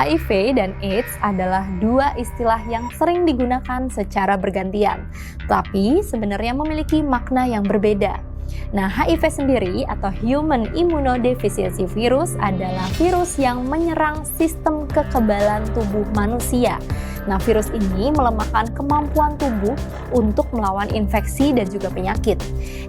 HIV dan AIDS adalah dua istilah yang sering digunakan secara bergantian, tapi sebenarnya memiliki makna yang berbeda. Nah, HIV sendiri atau Human Immunodeficiency Virus adalah virus yang menyerang sistem kekebalan tubuh manusia. Nah, virus ini melemahkan kemampuan tubuh untuk melawan infeksi dan juga penyakit.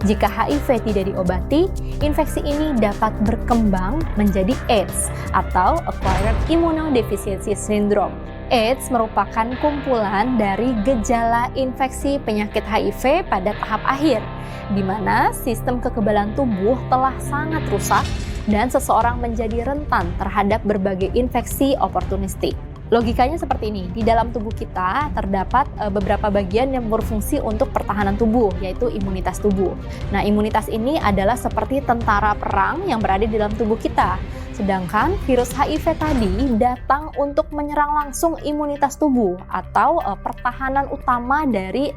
Jika HIV tidak diobati, infeksi ini dapat berkembang menjadi AIDS atau Acquired Immunodeficiency Syndrome. AIDS merupakan kumpulan dari gejala infeksi penyakit HIV pada tahap akhir, di mana sistem kekebalan tubuh telah sangat rusak dan seseorang menjadi rentan terhadap berbagai infeksi oportunistik. Logikanya seperti ini, di dalam tubuh kita terdapat beberapa bagian yang berfungsi untuk pertahanan tubuh, yaitu imunitas tubuh. Nah, imunitas ini adalah seperti tentara perang yang berada di dalam tubuh kita. Sedangkan virus HIV tadi datang untuk menyerang langsung imunitas tubuh atau pertahanan utama dari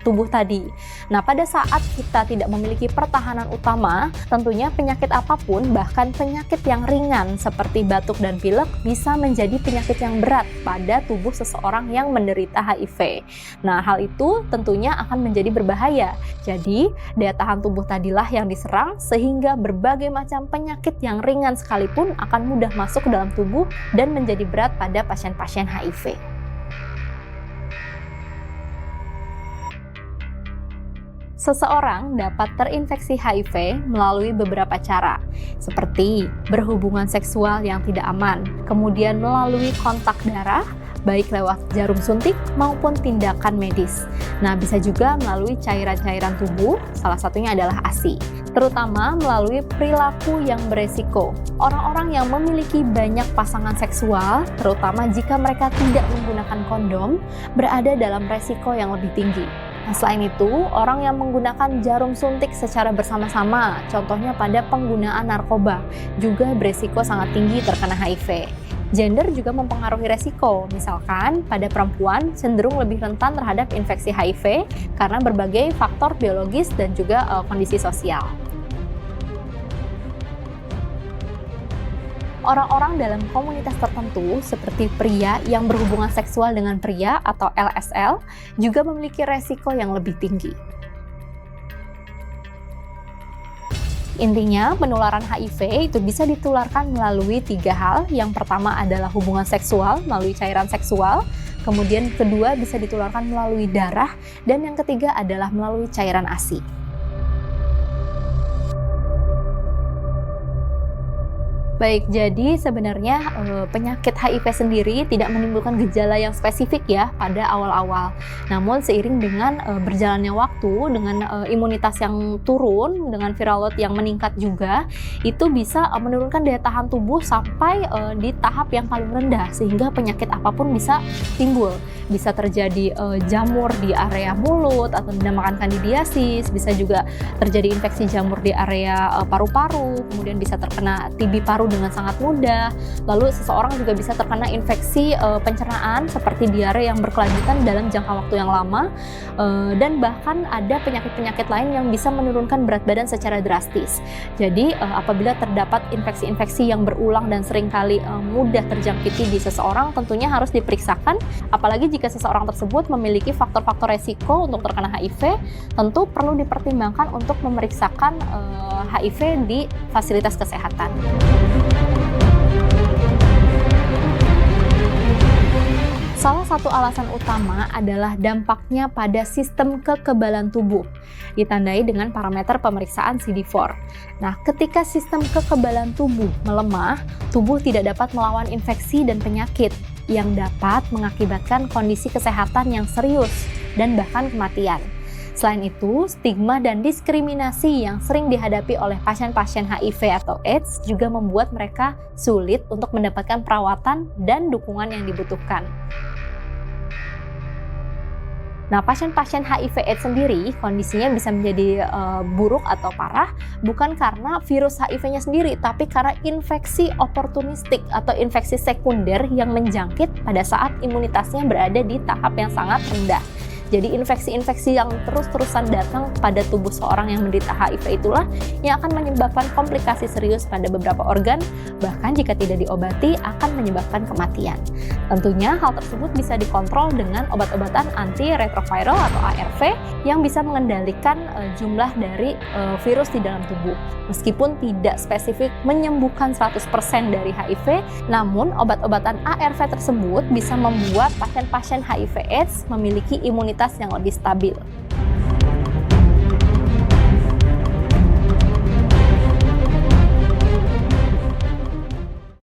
tubuh tadi. Nah, pada saat kita tidak memiliki pertahanan utama, tentunya penyakit apapun, bahkan penyakit yang ringan seperti batuk dan pilek bisa menjadi penyakit yang berat pada tubuh seseorang yang menderita HIV. Nah, hal itu tentunya akan menjadi berbahaya. Jadi, daya tahan tubuh tadilah yang diserang sehingga berbagai macam penyakit yang ringan sekalipun akan mudah masuk ke dalam tubuh dan menjadi berat pada pasien-pasien HIV. Seseorang dapat terinfeksi HIV melalui beberapa cara, seperti berhubungan seksual yang tidak aman, kemudian melalui kontak darah, baik lewat jarum suntik maupun tindakan medis. Nah, bisa juga melalui cairan-cairan tubuh, salah satunya adalah ASI, terutama melalui perilaku yang beresiko. Orang-orang yang memiliki banyak pasangan seksual, terutama jika mereka tidak menggunakan kondom, berada dalam resiko yang lebih tinggi. Nah, selain itu, orang yang menggunakan jarum suntik secara bersama-sama, contohnya pada penggunaan narkoba, juga beresiko sangat tinggi terkena HIV. Gender juga mempengaruhi resiko, misalkan pada perempuan cenderung lebih rentan terhadap infeksi HIV karena berbagai faktor biologis dan juga kondisi sosial. Orang-orang dalam komunitas tertentu seperti pria yang berhubungan seksual dengan pria atau LSL juga memiliki resiko yang lebih tinggi. Intinya, penularan HIV itu bisa ditularkan melalui 3 hal. Yang pertama adalah hubungan seksual melalui cairan seksual, kemudian kedua bisa ditularkan melalui darah, dan yang ketiga adalah melalui cairan ASI. Baik, jadi sebenarnya penyakit HIV sendiri tidak menimbulkan gejala yang spesifik ya pada awal-awal. Namun seiring dengan berjalannya waktu, dengan imunitas yang turun, dengan viral load yang meningkat juga, itu bisa menurunkan daya tahan tubuh sampai di tahap yang paling rendah, sehingga penyakit apapun bisa timbul. Bisa terjadi jamur di area mulut atau dinamakan kandidiasis, bisa juga terjadi infeksi jamur di area paru-paru, kemudian bisa terkena TB paru dengan sangat mudah. Lalu seseorang juga bisa terkena infeksi pencernaan seperti diare yang berkelanjutan dalam jangka waktu yang lama, dan bahkan ada penyakit-penyakit lain yang bisa menurunkan berat badan secara drastis. Jadi apabila terdapat infeksi-infeksi yang berulang dan seringkali mudah terjangkiti di seseorang, tentunya harus diperiksakan, apalagi jika seseorang tersebut memiliki faktor-faktor resiko untuk terkena HIV, tentu perlu dipertimbangkan untuk memeriksakan HIV di fasilitas kesehatan. Salah satu alasan utama adalah dampaknya pada sistem kekebalan tubuh, ditandai dengan parameter pemeriksaan CD4. Nah, ketika sistem kekebalan tubuh melemah, tubuh tidak dapat melawan infeksi dan penyakit yang dapat mengakibatkan kondisi kesehatan yang serius dan bahkan kematian. Selain itu, stigma dan diskriminasi yang sering dihadapi oleh pasien-pasien HIV atau AIDS juga membuat mereka sulit untuk mendapatkan perawatan dan dukungan yang dibutuhkan. Nah, pasien-pasien HIV/AIDS sendiri kondisinya bisa menjadi buruk atau parah bukan karena virus HIV-nya sendiri, tapi karena infeksi oportunistik atau infeksi sekunder yang menjangkit pada saat imunitasnya berada di tahap yang sangat rendah. Jadi infeksi-infeksi yang terus-terusan datang pada tubuh seorang yang menderita HIV itulah yang akan menyebabkan komplikasi serius pada beberapa organ, bahkan jika tidak diobati akan menyebabkan kematian. Tentunya hal tersebut bisa dikontrol dengan obat-obatan antiretroviral atau ARV yang bisa mengendalikan jumlah dari virus di dalam tubuh. Meskipun tidak spesifik menyembuhkan 100% dari HIV, namun obat-obatan ARV tersebut bisa membuat pasien-pasien HIV/AIDS memiliki imunitas yang lebih stabil.